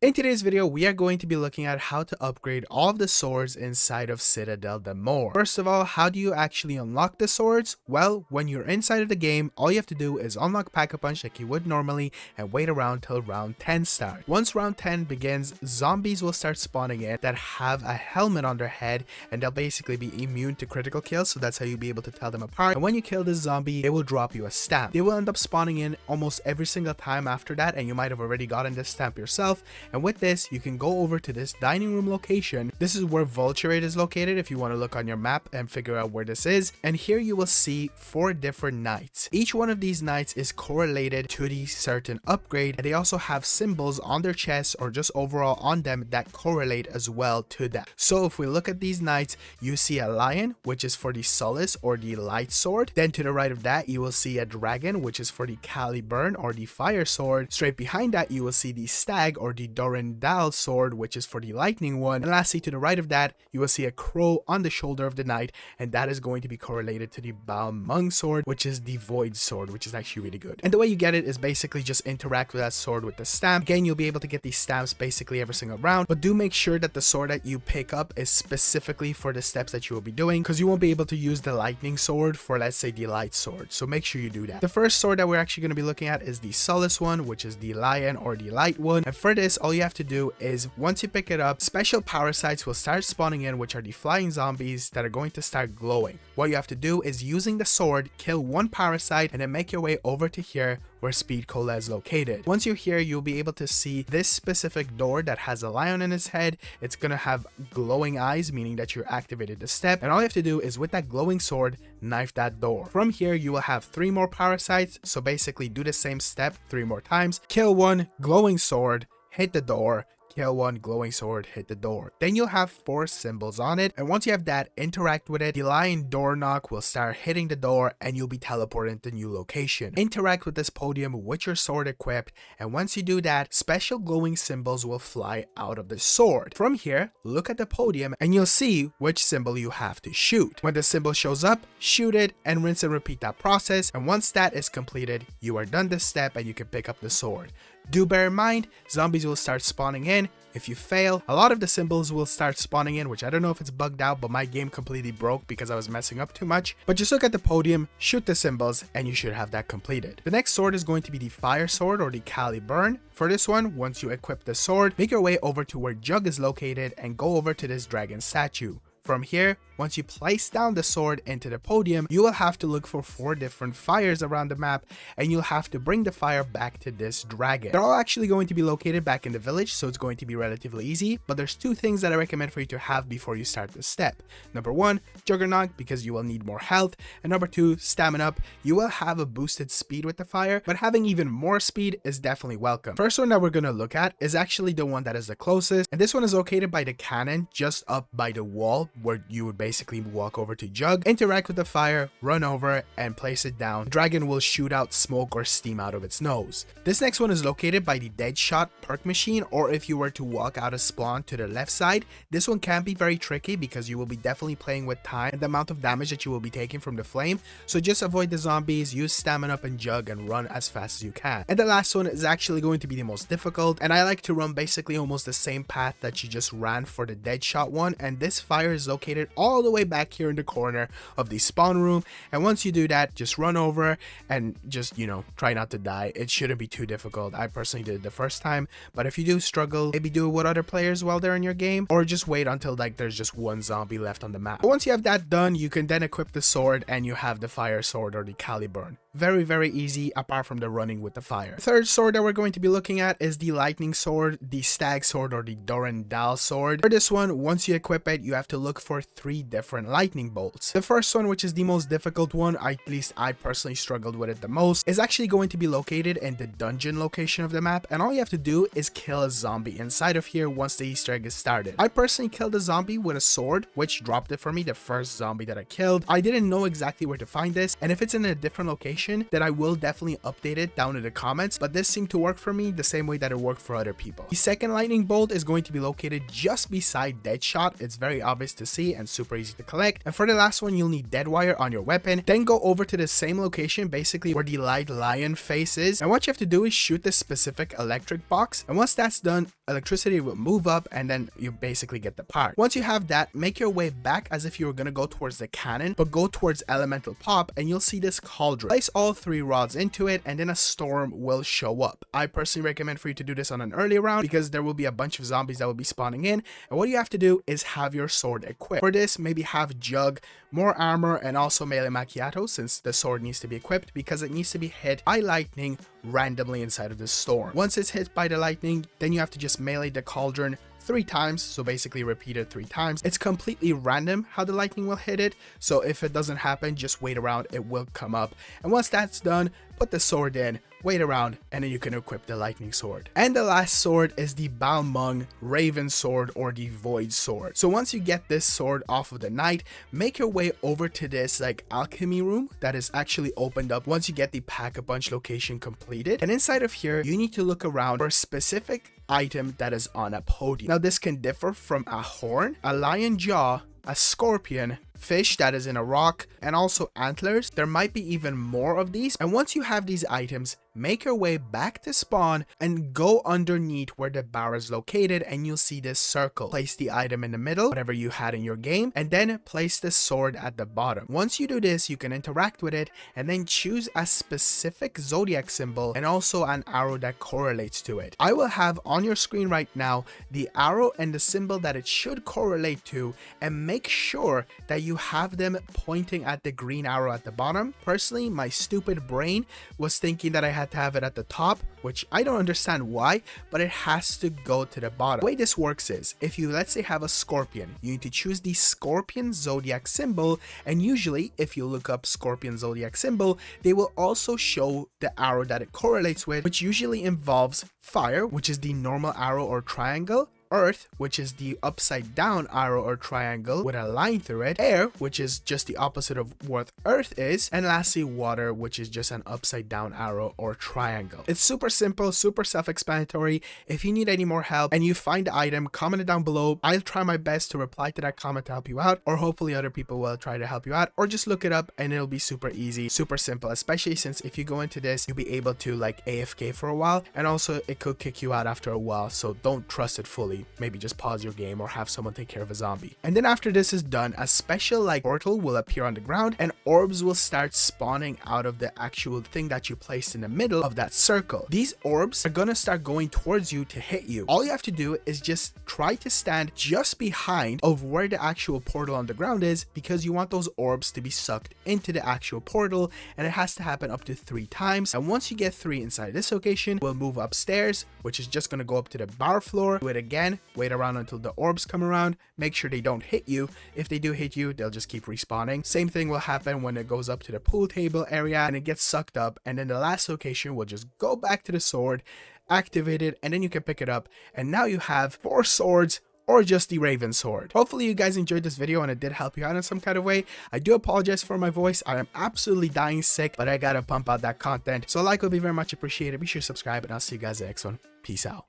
In today's video, we are going to be looking at how to upgrade all of the swords inside of Citadel the More. First of all, how do you actually unlock the swords? Well, when you're inside of the game, all you have to do is unlock Pack-a-Punch like you would normally and wait around till round 10 starts. Once round 10 begins, zombies will start spawning in that have a helmet on their head, and they'll basically be immune to critical kills, so that's how you'll be able to tell them apart. And when you kill this zombie, they will drop you a stamp. They will end up spawning in almost every single time after that, and you might have already gotten this stamp yourself. And with this, you can go over to this dining room location. This is where Vulture is located if you want to look on your map and figure out where this is. And here you will see 4 different knights. Each one of these knights is correlated to the certain upgrade, and they also have symbols on their chests or just overall on them that correlate as well to that. So if we look at these knights, you see a lion, which is for the Solais or the light sword. Then to the right of that, you will see a dragon, which is for the Caliburn or the fire sword. Straight behind that, you will see the Stag or the Durendal sword, which is for the lightning one. And lastly, to the right of that, you will see a crow on the shoulder of the knight, and that is going to be correlated to the Balmung sword, which is the void sword, which is actually really good. And the way you get it is basically just interact with that sword with the stamp. Again, you'll be able to get these stamps basically every single round, but do make sure that the sword that you pick up is specifically for the steps that you will be doing, because you won't be able to use the lightning sword for, let's say, the light sword. So make sure you do that. The first sword that we're actually going to be looking at is the Solais one, which is the lion or the light one. And for this, all you have to do is once you pick it up, special parasites will start spawning in, which are the flying zombies that are going to start glowing. What you have to do is, using the sword, kill one parasite and then make your way over to here where Speed Cola is located. Once you're here, you'll be able to see this specific door that has a lion in its head. It's gonna have glowing eyes, meaning that you activated the step, and all you have to do is with that glowing sword, knife that door. From here, you will have 3 more parasites, so basically do the same step 3 more times. Kill one, glowing sword, hit the door, kill one, glowing sword, hit the door. Then you'll have 4 symbols on it, and once you have that, interact with it. The lion door knock will start hitting the door and you'll be teleported to new location. Interact with this podium with your sword equipped, and once you do that, special glowing symbols will fly out of the sword. From here, look at the podium and you'll see which symbol you have to shoot. When the symbol shows up, shoot it and rinse and repeat that process, and once that is completed, you are done this step and you can pick up the sword. Do bear in mind, zombies will start spawning in. If you fail, a lot of the symbols will start spawning in, which I don't know if it's bugged out, but my game completely broke because I was messing up too much. But just look at the podium, shoot the symbols, and you should have that completed. The next sword is going to be the fire sword or the Caliburn. For this one, once you equip the sword, make your way over to where Jug is located and go over to this dragon statue. From here, once you place down the sword into the podium, you will have to look for 4 different fires around the map, and you'll have to bring the fire back to this dragon. They're all actually going to be located back in the village, so it's going to be relatively easy, but there's 2 things that I recommend for you to have before you start this step. Number 1, Juggernaut, because you will need more health, and number 2, Stamina up. You will have a boosted speed with the fire, but having even more speed is definitely welcome. First one that we're going to look at is actually the one that is the closest, and this one is located by the cannon just up by the wall where you would basically walk over to Jug, interact with the fire, run over and place it down. The dragon will shoot out smoke or steam out of its nose. This next one is located by the Deadshot perk machine, or if you were to walk out of spawn to the left side. This one can be very tricky because you will be definitely playing with time and the amount of damage that you will be taking from the flame, so just avoid the zombies, use Stamina up and Jug, and run as fast as you can. And the last one is actually going to be the most difficult, and I like to run basically almost the same path that you just ran for the Deadshot one, and this fire is located all the way back here in the corner of the spawn room. And once you do that, just run over and just, try not to die. It shouldn't be too difficult. I personally did it the first time, but if you do struggle, maybe do it with other players while they're in your game, or just wait until there's just 1 zombie left on the map. But once you have that done, you can then equip the sword and you have the fire sword or the Caliburn. Very, very easy apart from the running with the fire. The third sword that we're going to be looking at is the lightning sword, the Stag sword, or the Durendal sword. For this one, once you equip it, you have to look for 3 different lightning bolts. The first one, which is the most difficult one, at least I personally struggled with it the most, is actually going to be located in the dungeon location of the map, and all you have to do is kill a zombie inside of here once the Easter egg is started. I personally killed a zombie with a sword, which dropped it for me, the first zombie that I killed. I didn't know exactly where to find this, and if it's in a different location, then I will definitely update it down in the comments, but this seemed to work for me the same way that it worked for other people. The second lightning bolt is going to be located just beside Deadshot. It's very obvious to to see and super easy to collect. And for the last one, you'll need dead wire on your weapon. Then go over to the same location, basically where the light lion face is. And what you have to do is shoot this specific electric box. And once that's done, electricity will move up and then you basically get the part. Once you have that, make your way back as if you were going to go towards the cannon, but go towards elemental pop and you'll see this cauldron. Place all 3 rods into it and then a storm will show up. I personally recommend for you to do this on an early round because there will be a bunch of zombies that will be spawning in, and what you have to do is have your sword equipped. For this, maybe have Jug, more armor, and also melee macchiato since the sword needs to be equipped because it needs to be hit by lightning randomly inside of the storm. Once it's hit by the lightning, then you have to just melee the cauldron 3 times, so basically repeat it 3 times. It's completely random how the lightning will hit it, so if it doesn't happen, just wait around, it will come up. And once that's done, put the sword in, wait around, and then you can equip the lightning sword. And the last sword is the Balmung Raven sword or the Void sword. So once you get this sword off of the knight, make your way over to this like alchemy room that is actually opened up once you get the Pack-a-Punch location completed. And inside of here, you need to look around for a specific item that is on a podium. Now this can differ from a horn, a lion jaw, a scorpion, fish that is in a rock, and also antlers. There might be even more of these. And once you have these items, make your way back to spawn and go underneath where the bar is located and you'll see this circle. Place the item in the middle, whatever you had in your game, and then place the sword at the bottom. Once you do this, you can interact with it and then choose a specific zodiac symbol and also an arrow that correlates to it. I will have on your screen right now the arrow and the symbol that it should correlate to, and make sure that you have them pointing at the green arrow at the bottom. Personally, my stupid brain was thinking that I had to have it at the top, which I don't understand why, but it has to go to the bottom. The way this works is, if you let's say have a scorpion, you need to choose the scorpion zodiac symbol, and usually if you look up scorpion zodiac symbol, they will also show the arrow that it correlates with, which usually involves fire, which is the normal arrow or triangle, earth, which is the upside down arrow or triangle with a line through it, air, which is just the opposite of what earth is, and lastly water, which is just an upside down arrow or triangle. It's super simple, super self-explanatory. If you need any more help and you find the item, comment it down below. I'll try my best to reply to that comment to help you out, or hopefully other people will try to help you out, or just look it up and it'll be super easy, super simple, especially since if you go into this, you'll be able to like AFK for a while, and also it could kick you out after a while, so don't trust it fully. Maybe just pause your game or have someone take care of a zombie. And then after this is done, a special like portal will appear on the ground and orbs will start spawning out of the actual thing that you placed in the middle of that circle. These orbs are gonna start going towards you to hit you. All you have to do is just try to stand just behind of where the actual portal on the ground is, because you want those orbs to be sucked into the actual portal, and it has to happen up to 3 times. And once you get 3 inside this location, we'll move upstairs, which is just gonna go up to the bar floor. Do it again, wait around until the orbs come around, make sure they don't hit you. If they do hit you, they'll just keep respawning. Same thing will happen when it goes up to the pool table area and it gets sucked up, and then the last location will just go back to the sword, activate it, and then you can pick it up, and now you have 4 swords or just the Raven sword. Hopefully you guys enjoyed this video and it did help you out in some kind of way. I do apologize for my voice. I am absolutely dying sick, but I gotta pump out that content. So a like would be very much appreciated. Be sure to subscribe and I'll see you guys in the next one. Peace out.